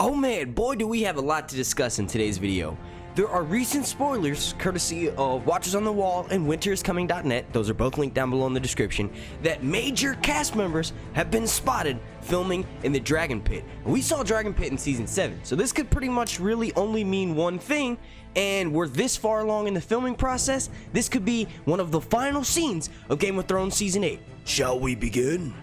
Oh man, boy do we have a lot to discuss in today's video. There are recent spoilers, courtesy of Watchers on the Wall and winteriscoming.net, those are both linked down below in the description, that major cast members have been spotted filming in the Dragon Pit. And we saw Dragon Pit in Season 7, so this could pretty much really only mean one thing, and we're this far along in the filming process, this could be one of the final scenes of Game of Thrones Season 8. Shall we begin?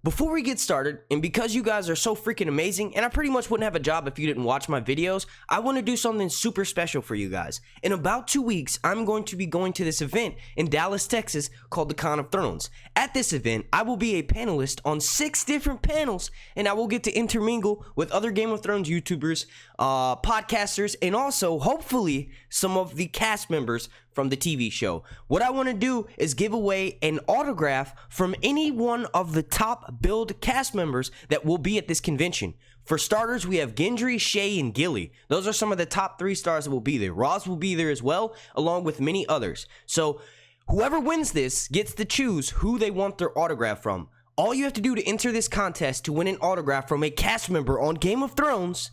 Before we get started, and because you guys are so freaking amazing, and I pretty much wouldn't have a job if you didn't watch my videos, I want to do something super special for you guys. In about 2 weeks, I'm going to be going to this event in Dallas, Texas called the Con of Thrones. At this event, I will be a panelist on 6 different panels, and I will get to intermingle with other Game of Thrones YouTubers, podcasters, and also, hopefully, some of the cast members from the TV show. What I want to do is give away an autograph from any one of the top billed cast members that will be at this convention. For starters, we have Gendry, Shay, and Gilly. Those are some of the top 3 stars that will be there. Roz will be there as well, along with many others. So whoever wins this gets to choose who they want their autograph from. All you have to do to enter this contest to win an autograph from a cast member on Game of Thrones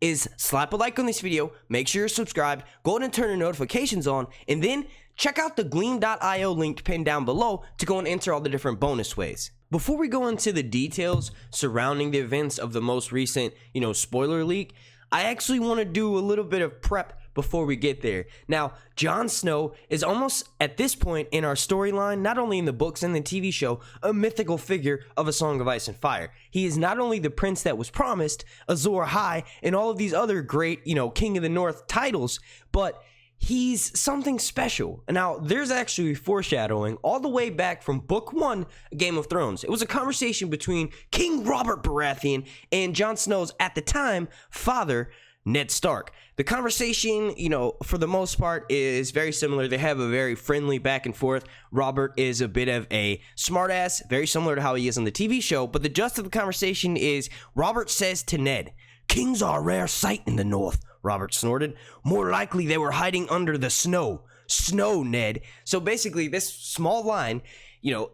is slap a like on this video, make sure you're subscribed, go ahead and turn your notifications on, and then check out the gleam.io link pinned down below to go and enter all the different bonus ways. Before we go into the details surrounding the events of the most recent, spoiler leak, I actually want to do a little bit of prep before we get there. Now, Jon Snow is almost, at this point in our storyline, not only in the books and the TV show, a mythical figure of A Song of Ice and Fire. He is not only the prince that was promised, Azor Ahai, and all of these other great, King of the North titles, but he's something special. Now, there's actually foreshadowing all the way back from Book 1, Game of Thrones. It was a conversation between King Robert Baratheon and Jon Snow's, at the time, father, Ned Stark. The conversation, for the most part is very similar. They have a very friendly back and forth. Robert is a bit of a smartass, very similar to how he is on the TV show, but the gist of the conversation is Robert says to Ned, "Kings are a rare sight in the North," Robert snorted. "More likely they were hiding under the snow." Snow, Ned. So basically this small line, you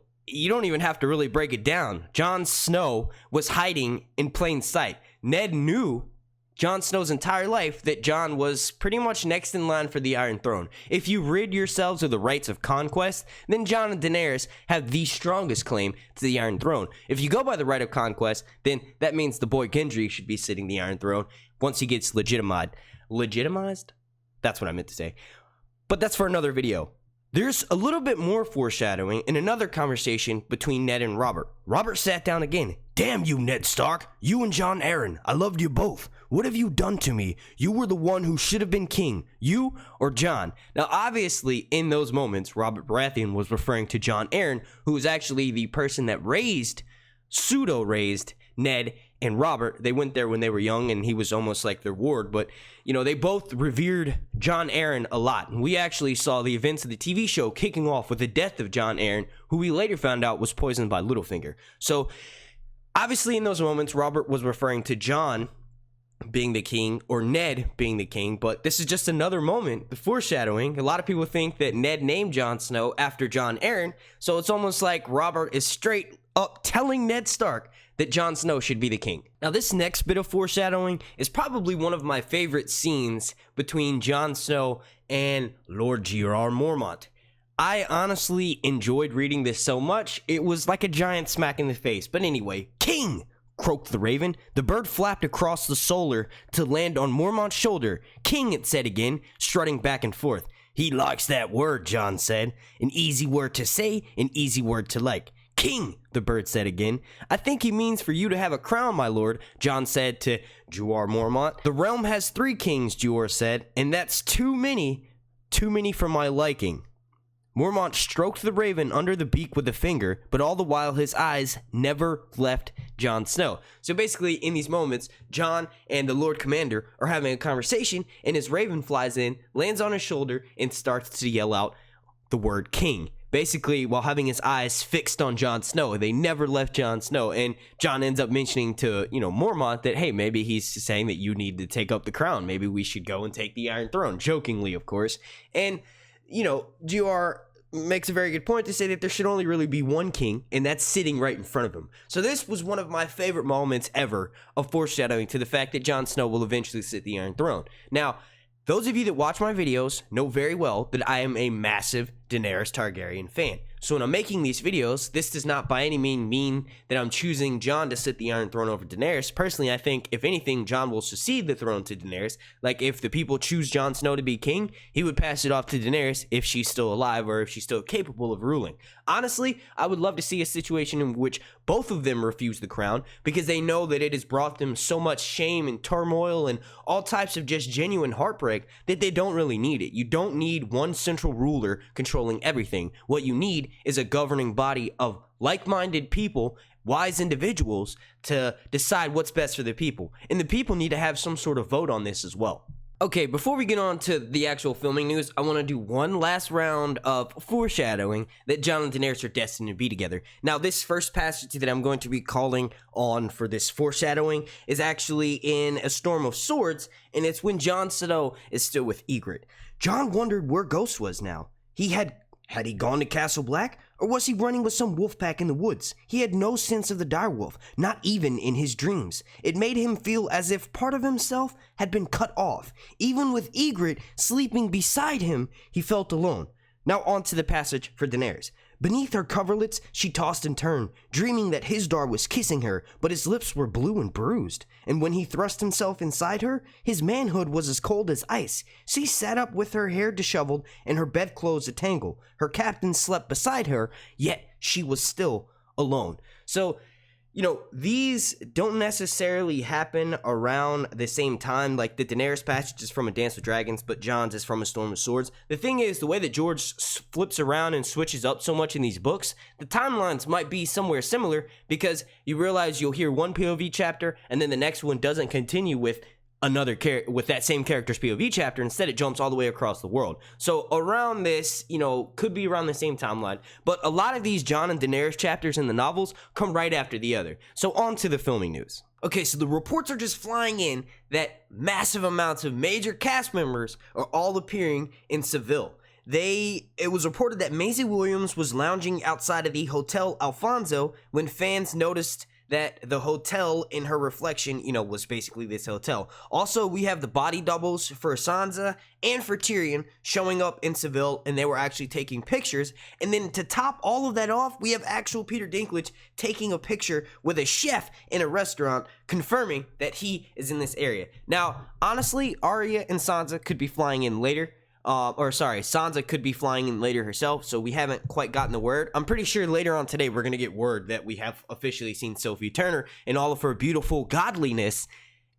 don't even have to really break it down. Jon Snow was hiding in plain sight. Ned knew Jon Snow's entire life that Jon was pretty much next in line for the Iron Throne. If you rid yourselves of the rights of conquest, then Jon and Daenerys have the strongest claim to the Iron Throne. If you go by the right of conquest, then that means the boy Gendry should be sitting the Iron Throne once he gets legitimized? That's what I meant to say. But that's for another video. There's a little bit more foreshadowing in another conversation between Ned and Robert. Robert sat down again. "Damn you, Ned Stark. You and Jon Arryn. I loved you both. What have you done to me? You were the one who should have been king. You or Jon?" Now, obviously, in those moments, Robert Baratheon was referring to Jon Arryn, who was actually the person that pseudo-raised Ned and Robert. They went there when they were young, and he was almost like their ward, but, they both revered Jon Arryn a lot. And we actually saw the events of the TV show kicking off with the death of Jon Arryn, who we later found out was poisoned by Littlefinger. So, obviously, in those moments, Robert was referring to Jon being the king or Ned being the king, but this is just another moment, the foreshadowing. A lot of people think that Ned named Jon Snow after Jon Arryn, so it's almost like Robert is straight up telling Ned Stark that Jon Snow should be the king. Now, this next bit of foreshadowing is probably one of my favorite scenes between Jon Snow and Lord G.R.R. Mormont. I honestly enjoyed reading this so much, it was like a giant smack in the face. But anyway, "King!" croaked the raven. The bird flapped across the solar to land on Mormont's shoulder. "King," it said again, strutting back and forth. "He likes that word," Jon said. "An easy word to say, an easy word to like." "King," the bird said again. "I think he means for you to have a crown, my lord," Jon said to Jeor Mormont. "The realm has 3 kings," Jeor said, "and that's too many for my liking." Mormont stroked the raven under the beak with a finger, but all the while his eyes never left Jon Snow. So basically, in these moments, Jon and the Lord Commander are having a conversation, and his raven flies in, lands on his shoulder, and starts to yell out the word "king." Basically, while having his eyes fixed on Jon Snow, they never left Jon Snow. And Jon ends up mentioning to, Mormont that, hey, maybe he's saying that you need to take up the crown. Maybe we should go and take the Iron Throne, jokingly, of course. And, Jeor makes a very good point to say that there should only really be one king, and that's sitting right in front of him. So this was one of my favorite moments ever of foreshadowing to the fact that Jon Snow will eventually sit the Iron Throne. Now, those of you that watch my videos know very well that I am a massive Daenerys Targaryen fan. So when I'm making these videos, this does not by any means mean that I'm choosing Jon to sit the Iron Throne over Daenerys. Personally, I think, if anything, Jon will succeed the throne to Daenerys. Like, if the people choose Jon Snow to be king, he would pass it off to Daenerys if she's still alive or if she's still capable of ruling. Honestly, I would love to see a situation in which both of them refuse the crown because they know that it has brought them so much shame and turmoil and all types of just genuine heartbreak that they don't really need it. You don't need one central ruler controlling everything. What you need is a governing body of like-minded people, wise individuals, to decide what's best for the people. And the people need to have some sort of vote on this as well. Okay, before we get on to the actual filming news, I want to do one last round of foreshadowing that Jon and Daenerys are destined to be together. Now, this first passage that I'm going to be calling on for this foreshadowing is actually in A Storm of Swords, and it's when Jon Snow is still with Ygritte. Jon wondered where Ghost was now. Had he gone to Castle Black, or was he running with some wolf pack in the woods? He had no sense of the direwolf, not even in his dreams. It made him feel as if part of himself had been cut off. Even with Ygritte sleeping beside him, he felt alone. Now on to the passage for Daenerys. Beneath her coverlets, she tossed and turned, dreaming that Hizdahr was kissing her, but his lips were blue and bruised. And when he thrust himself inside her, his manhood was as cold as ice. She sat up with her hair disheveled and her bedclothes a tangle. Her captain slept beside her, yet she was still alone. So, you know, these don't necessarily happen around the same time. Like, the Daenerys passage is from A Dance with Dragons, but Jon's is from A Storm of Swords. The thing is, the way that George flips around and switches up so much in these books, the timelines might be somewhere similar, because you realize you'll hear one POV chapter, and then the next one doesn't continue with another with that same character's POV chapter. Instead, it jumps all the way across the world. So around this, you know, could be around the same timeline, but a lot of these Jon and Daenerys chapters in the novels come right after the other. So on to the filming news. Okay, so the reports are just flying in that massive amounts of major cast members are all appearing in Seville. It was reported that Maisie Williams was lounging outside of the Hotel Alfonso when fans noticed that the hotel in her reflection, you know, was basically this hotel. Also, we have the body doubles for Sansa and for Tyrion showing up in Seville, and they were actually taking pictures. And then to top all of that off, we have actual Peter Dinklage taking a picture with a chef in a restaurant, confirming that he is in this area. Now, honestly, Arya and Sansa could be flying in later. Sansa could be flying in later herself, so we haven't quite gotten the word. I'm pretty sure later on today we're going to get word that we have officially seen Sophie Turner in all of her beautiful godliness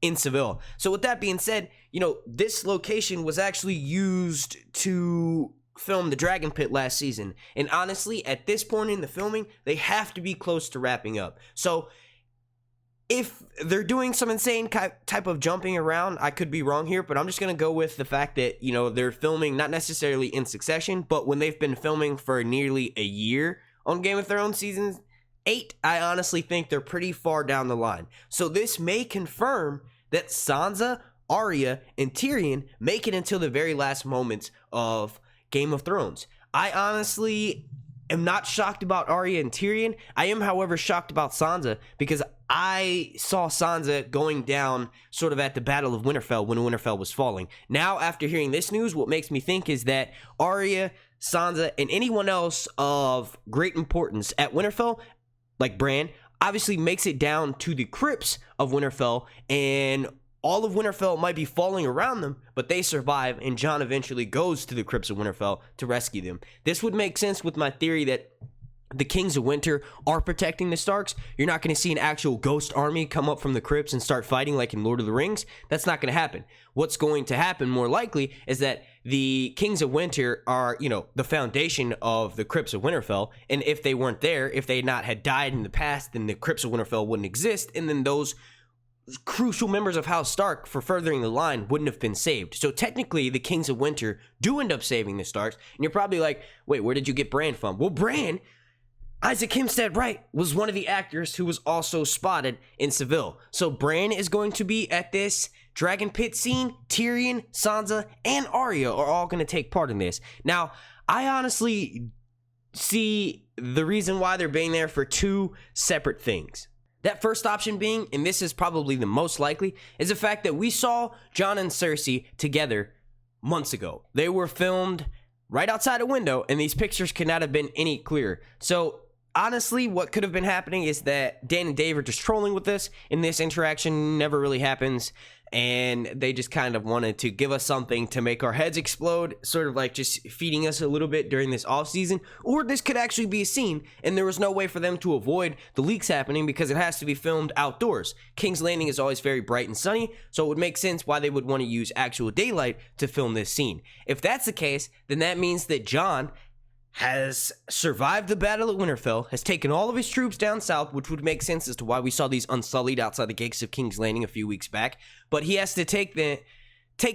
in Seville. So with that being said, you know, this location was actually used to film the Dragon Pit last season. And honestly, at this point in the filming, they have to be close to wrapping up. So if they're doing some insane type of jumping around, I could be wrong here, but I'm just going to go with the fact that, you know, they're filming not necessarily in succession, but when they've been filming for nearly a year on Game of Thrones season 8, I honestly think they're pretty far down the line. So this may confirm that Sansa, Arya, and Tyrion make it until the very last moments of Game of Thrones. I honestly am not shocked about Arya and Tyrion. I am, however, shocked about Sansa, because I saw Sansa going down sort of at the Battle of Winterfell when Winterfell was falling. Now, after hearing this news, what makes me think is that Arya, Sansa, and anyone else of great importance at Winterfell, like Bran, obviously makes it down to the crypts of Winterfell, and all of Winterfell might be falling around them, but they survive, and Jon eventually goes to the crypts of Winterfell to rescue them. This would make sense with my theory that the Kings of Winter are protecting the Starks. You're not going to see an actual ghost army come up from the crypts and start fighting like in Lord of the Rings. That's not going to happen. What's going to happen more likely is that the Kings of Winter are, you know, the foundation of the crypts of Winterfell. And if they weren't there, if they not had died in the past, then the crypts of Winterfell wouldn't exist. And then those crucial members of House Stark for furthering the line wouldn't have been saved. So technically, the Kings of Winter do end up saving the Starks. And you're probably like, wait, where did you get Bran from? Well, Bran, Isaac Hempstead Wright, was one of the actors who was also spotted in Seville. So Bran is going to be at this Dragon Pit scene. Tyrion, Sansa, and Arya are all going to take part in this. Now, I honestly see the reason why they're being there for two separate things. That first option being, and this is probably the most likely, is the fact that we saw Jon and Cersei together months ago. They were filmed right outside a window, and these pictures could not have been any clearer. So honestly, what could have been happening is that Dan and Dave are just trolling with us, and this interaction never really happens, and they just kind of wanted to give us something to make our heads explode, sort of like just feeding us a little bit during this off season. Or this could actually be a scene, and there was no way for them to avoid the leaks happening because it has to be filmed outdoors. King's Landing is always very bright and sunny, so it would make sense why they would want to use actual daylight to film this scene. If that's the case, then that means that Jon has survived the Battle of Winterfell, has taken all of his troops down south, which would make sense as to why we saw these Unsullied outside the gates of King's Landing a few weeks back. But he has to take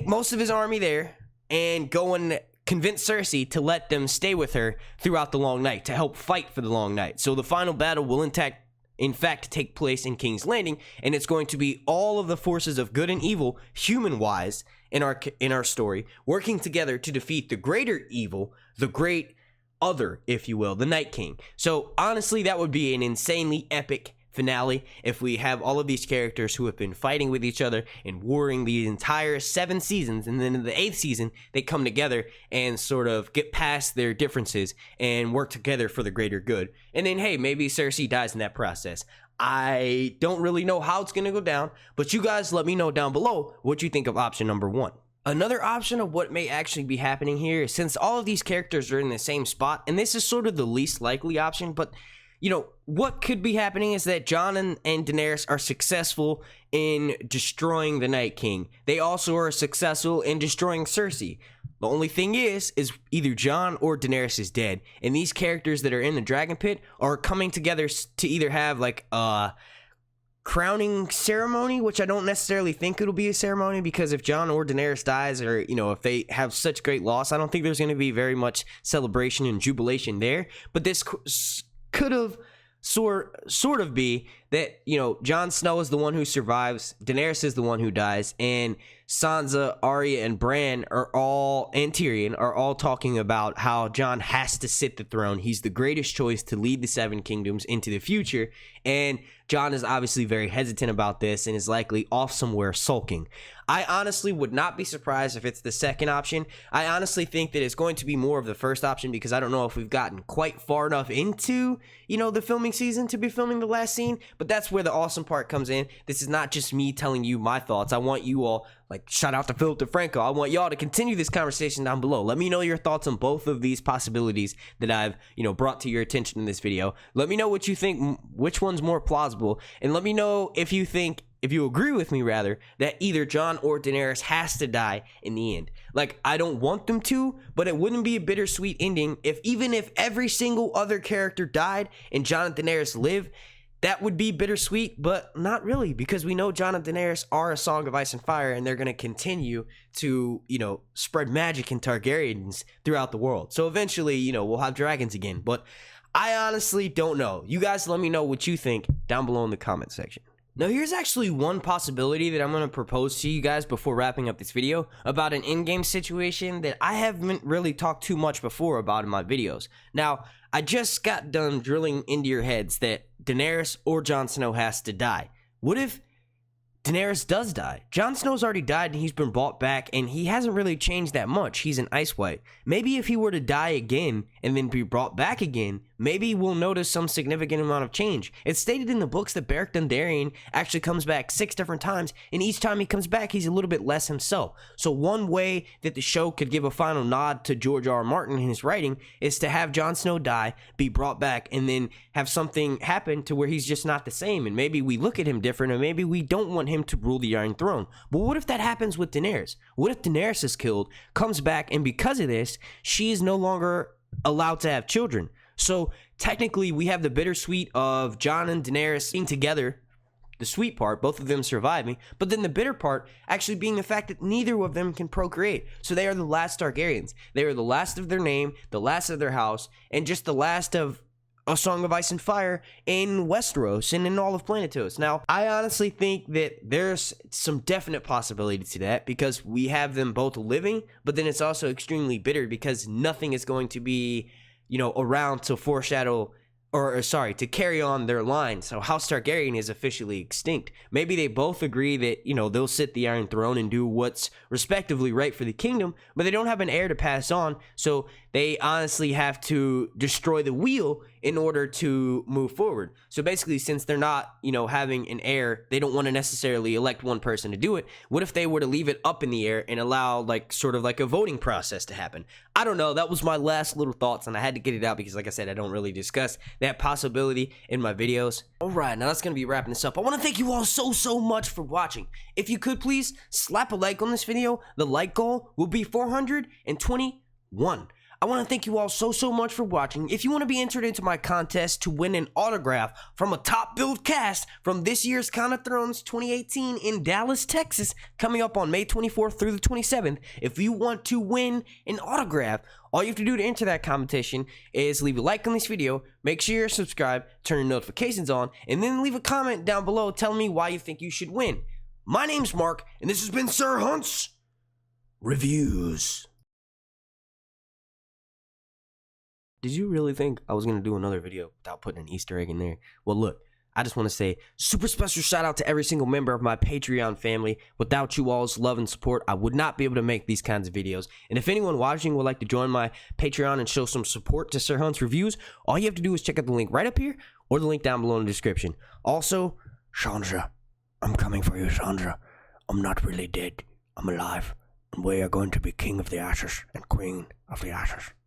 most of his army there and go and convince Cersei to let them stay with her throughout the Long Night, to help fight for the Long Night. So the final battle will in fact take place in King's Landing, and it's going to be all of the forces of good and evil, human-wise, in our story, working together to defeat the greater evil, the great other, if you will, the Night King. So honestly, that would be an insanely epic finale if we have all of these characters who have been fighting with each other and warring the entire 7 seasons, and then in the 8th season they come together and sort of get past their differences and work together for the greater good. And then hey, maybe Cersei dies in that process. I don't really know how it's gonna go down, but you guys let me know down below what you think of option number 1. Another option of what may actually be happening here, since all of these characters are in the same spot, and this is sort of the least likely option, but you know, what could be happening is that Jon and Daenerys are successful in destroying the Night King. They also are successful in destroying Cersei. The only thing is either Jon or Daenerys is dead, and these characters that are in the Dragon Pit are coming together to either have like a crowning ceremony, which I don't necessarily think it'll be a ceremony, because if Jon or Daenerys dies, or you know, if they have such great loss, I don't think there's going to be very much celebration and jubilation there. But this could have sort of be that, you know, Jon Snow is the one who survives, Daenerys is the one who dies, and Sansa, Arya, and Bran and Tyrion are all talking about how Jon has to sit the throne. He's the greatest choice to lead the 7 kingdoms into the future, and Jon is obviously very hesitant about this and is likely off somewhere sulking. I honestly would not be surprised if it's the second option. I honestly think that it's going to be more of the first option, because I don't know if we've gotten quite far enough into, you know, the filming season to be filming the last scene. But that's where the awesome part comes in. This is not just me telling you my thoughts. I want you all, like, shout out to Philip DeFranco, I want y'all to continue this conversation down below. Let me know your thoughts on both of these possibilities that I've, you know, brought to your attention in this video. Let me know what you think, which one's more plausible, and let me know if you agree with me, rather, that either Jon or Daenerys has to die in the end. Like, I don't want them to, but it wouldn't be a bittersweet ending even if every single other character died and Jon and Daenerys live. That would be bittersweet, but not really, because we know Jon and Daenerys are a Song of Ice and Fire, and they're going to continue to, you know, spread magic and Targaryens throughout the world. So eventually, you know, we'll have dragons again. But I honestly don't know. You guys let me know what you think down below in the comment section. Now, here's actually one possibility that I'm going to propose to you guys before wrapping up this video about an in-game situation that I haven't really talked too much before about in my videos. Now, I just got done drilling into your heads that Daenerys or Jon Snow has to die. What if Daenerys does die? Jon Snow's already died and he's been brought back, and he hasn't really changed that much. He's an Ice White. Maybe if he were to die again and then be brought back again, maybe we'll notice some significant amount of change. It's stated in the books that Beric Dondarrion actually comes back 6 different times, and each time he comes back, he's a little bit less himself. So one way that the show could give a final nod to George R. R. Martin in his writing is to have Jon Snow die, be brought back, and then have something happen to where he's just not the same, and maybe we look at him different, and maybe we don't want him to rule the Iron Throne. But what if that happens with Daenerys? What if Daenerys is killed, comes back, and because of this, she is no longer allowed to have children? So technically, we have the bittersweet of Jon and Daenerys being together, the sweet part, both of them surviving, but then the bitter part actually being the fact that neither of them can procreate. So they are the last Targaryens. They are the last of their name, the last of their house, and just the last of a Song of Ice and Fire in Westeros and in all of Planetos. Now, I honestly think that there's some definite possibility to that, because we have them both living, but then it's also extremely bitter because nothing is going to be, around to foreshadow or sorry, to carry on their line. So House Targaryen is officially extinct. Maybe they both agree that, they'll sit the Iron Throne and do what's respectively right for the kingdom, but they don't have an heir to pass on, so they honestly have to destroy the wheel in order to move forward. So basically, since they're not, having an heir, they don't want to necessarily elect one person to do it. What if they were to leave it up in the air and allow sort of a voting process to happen? I don't know. That was my last little thoughts, and I had to get it out because, like I said, I don't really discuss that possibility in my videos. All right, now that's going to be wrapping this up. I want to thank you all so much for watching. If you could please slap a like on this video. The like goal will be 421. I want to thank you all so much for watching. If you want to be entered into my contest to win an autograph from a top billed cast from this year's Con of Thrones 2018 in Dallas, Texas, coming up on May 24th through the 27th, if you want to win an autograph, all you have to do to enter that competition is leave a like on this video, make sure you're subscribed, turn your notifications on, and then leave a comment down below telling me why you think you should win. My name's Mark, and this has been Sir Hunt's Reviews. Did you really think I was going to do another video without putting an Easter egg in there? Well, look, I just want to say super special shout out to every single member of my Patreon family. Without you all's love and support, I would not be able to make these kinds of videos. And if anyone watching would like to join my Patreon and show some support to Sir Hunt's Reviews, all you have to do is check out the link right up here or the link down below in the description. Also, Chandra, I'm coming for you, Chandra. I'm not really dead. I'm alive. And we are going to be king of the ashes and queen of the ashes.